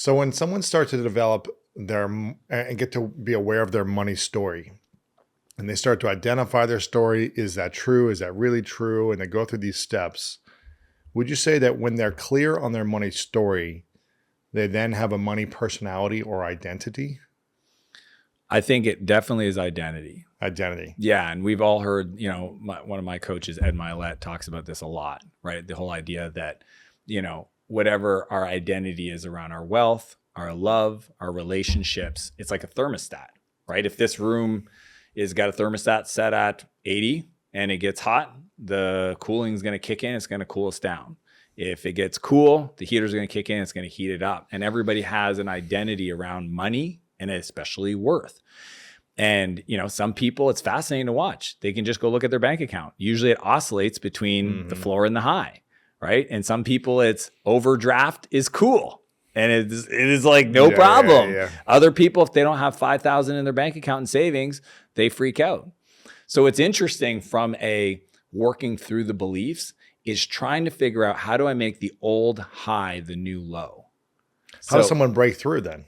So when someone starts to develop and get to be aware of their money story, and they start to identify their story, is that true? Is that really true? And they go through these steps. Would you say that when they're clear on their money story, they then have a money personality or identity? I think it definitely is identity. Identity. Yeah. And we've all heard, one of my coaches, Ed Milet, talks about this a lot, right? The whole idea that, whatever our identity is around our wealth, our love, our relationships, it's like a thermostat, right? If this room is got a thermostat set at 80 and it gets hot, the cooling is going to kick in. It's going to cool us down. If it gets cool, the heater is going to kick in. It's going to heat it up. And everybody has an identity around money and especially worth. And, some people, it's fascinating to watch. They can just go look at their bank account. Usually it oscillates between the floor and the high, right? And some people, it's overdraft is cool. And it is like no problem. Yeah. Other people, if they don't have $5,000 in their bank account in savings, they freak out. So it's interesting from a working through the beliefs is trying to figure out, how do I make the old high the new low? How does someone break through then?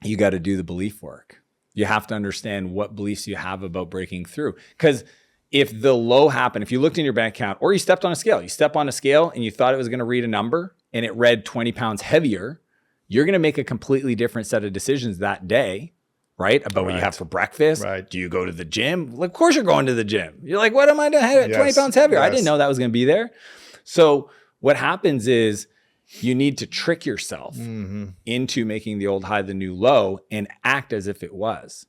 You got to do the belief work. You have to understand what beliefs you have about breaking through. Because if the low happened, if you looked in your bank account or you stepped on a scale, you step on a scale and you thought it was going to read a number and it read 20 pounds heavier, you're going to make a completely different set of decisions that day, right? About what you have for breakfast. Right. Do you go to the gym? Well, of course you're going to the gym. You're like, what am I doing? 20 pounds heavier. I didn't know that was going to be there. So what happens is you need to trick yourself into making the old high the new low and act as if it was.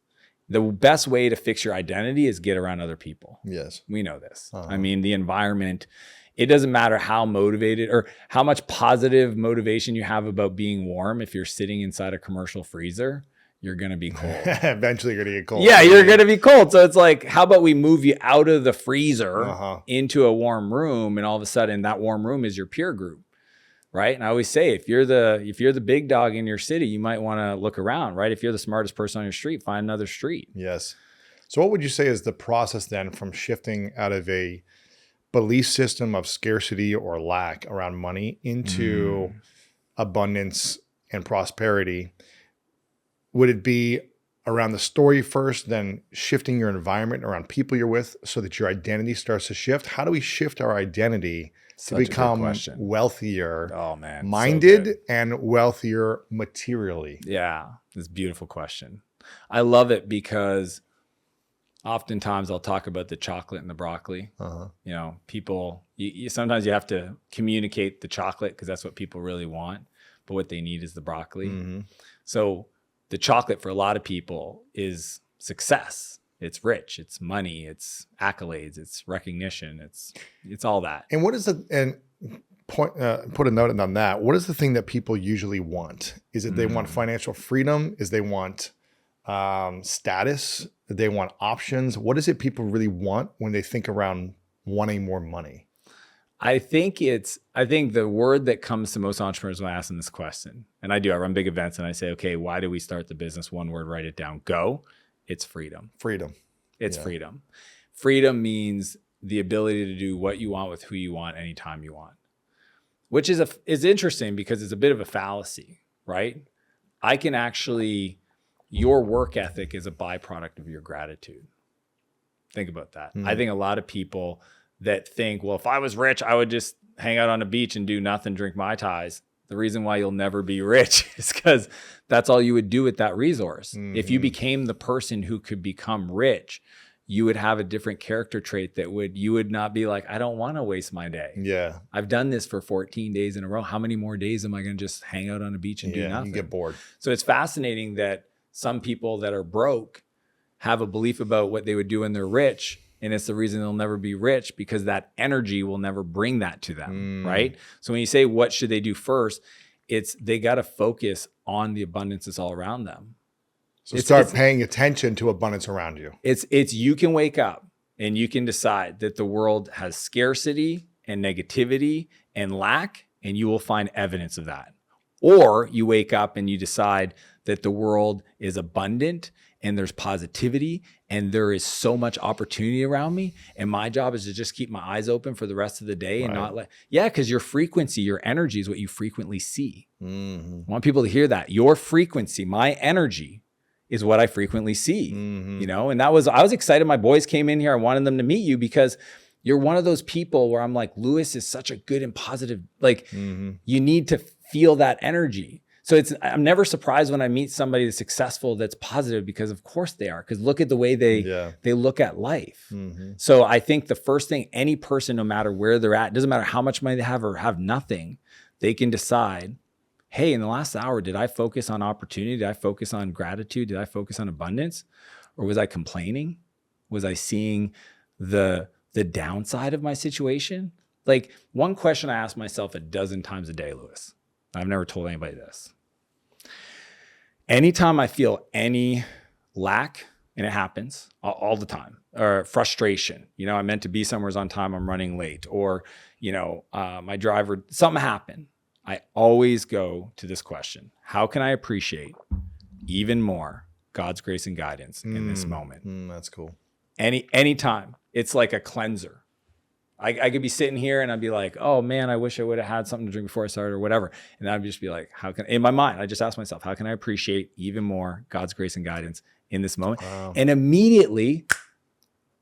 The best way to fix your identity is get around other people. Yes. We know this. I mean, the environment, it doesn't matter how motivated or how much positive motivation you have about being warm. If you're sitting inside a commercial freezer, you're going to be cold. Eventually you're going to get cold. Yeah, you're going to be cold. So it's like, how about we move you out of the freezer into a warm room, and all of a sudden that warm room is your peer group, right? And I always say, if you're the big dog in your city, you might want to look around, right? If you're the smartest person on your street, find another street. Yes. So what would you say is the process then from shifting out of a belief system of scarcity or lack around money into abundance and prosperity? Would it be around the story first, then shifting your environment around people you're with so that your identity starts to shift? How do we shift our identity to become wealthier, minded, and wealthier materially? Yeah, it's a beautiful question. I love it because oftentimes I'll talk about the chocolate and the broccoli. People, sometimes you have to communicate the chocolate because that's what people really want, but what they need is the broccoli. So the chocolate for a lot of people is success. It's rich, it's money, it's accolades, it's recognition, it's all that. And what is put a note on that. What is the thing that people usually want? Is it they want financial freedom? Is they want status? They want options? What is it people really want when they think around wanting more money? I think the word that comes to most entrepreneurs when I ask them this question, and I run big events and I say, okay, why do we start the business? One word, write it down, go. It's freedom. Freedom. It's freedom. Freedom means the ability to do what you want with who you want anytime you want, which is interesting because it's a bit of a fallacy, right? Your work ethic is a byproduct of your gratitude. Think about that. I think a lot of people that think, well, if I was rich, I would just hang out on the beach and do nothing, drink Mai Tais. The reason why you'll never be rich is because that's all you would do with that resource. If you became the person who could become rich, you would have a different character trait you would not be like, I don't want to waste my day. Yeah. I've done this for 14 days in a row. How many more days am I going to just hang out on a beach and do nothing? You get bored. So it's fascinating that some people that are broke have a belief about what they would do when they're rich. And it's the reason they'll never be rich because that energy will never bring that to them, right? So when you say, what should they do first? They got to focus on the abundance that's all around them. So start paying attention to abundance around you. It's you can wake up and you can decide that the world has scarcity and negativity and lack, and you will find evidence of that. Or you wake up and you decide that the world is abundant and there's positivity and there is so much opportunity around me. And my job is to just keep my eyes open for the rest of the day and not let, because your frequency, your energy is what you frequently see. I want people to hear that. Your frequency, my energy is what I frequently see, you know? And I was excited. My boys came in here. I wanted them to meet you because you're one of those people where I'm like, Lewis is such a good and positive, like you need to feel that energy. So I'm never surprised when I meet somebody that's successful, that's positive, because of course they are, because look at the way they look at life. So I think the first thing, any person, no matter where they're at, doesn't matter how much money they have or have nothing, they can decide, hey, in the last hour, did I focus on opportunity? Did I focus on gratitude? Did I focus on abundance? Or was I complaining? Was I seeing the downside of my situation? Like, one question I ask myself a dozen times a day, Lewis, I've never told anybody this. Anytime I feel any lack, and it happens all the time, or frustration, you know, I meant to be somewhere on time, I'm running late, or, you know, my driver, something happened. I always go to this question: how can I appreciate even more God's grace and guidance in this moment? That's cool. Anytime. It's like a cleanser. I could be sitting here and I'd be like, oh man, I wish I would have had something to drink before I started or whatever. And I'd just be like, in my mind, I just ask myself, how can I appreciate even more God's grace and guidance in this moment? Wow. And immediately,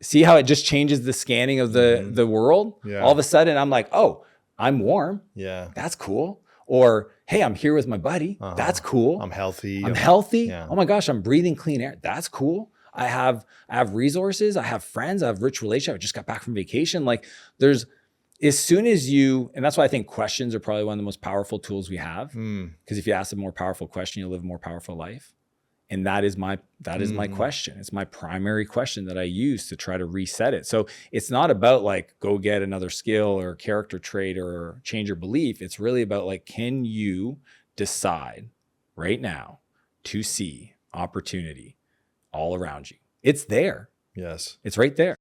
see how it just changes the scanning of the world? Yeah. All of a sudden I'm like, oh, I'm warm. Yeah. That's cool. Or, hey, I'm here with my buddy. That's cool. I'm healthy. I'm healthy. Yeah. Oh my gosh, I'm breathing clean air. That's cool. I have resources. I have friends. I have rich relationships. I just got back from vacation. Like, there's, as soon as you, and that's why I think questions are probably one of the most powerful tools we have. Because if you ask a more powerful question, you'll live a more powerful life. And that is my question. It's my primary question that I use to try to reset it. So it's not about like, go get another skill or character trait or change your belief. It's really about like, can you decide right now to see opportunity all around you? It's there. Yes. It's right there.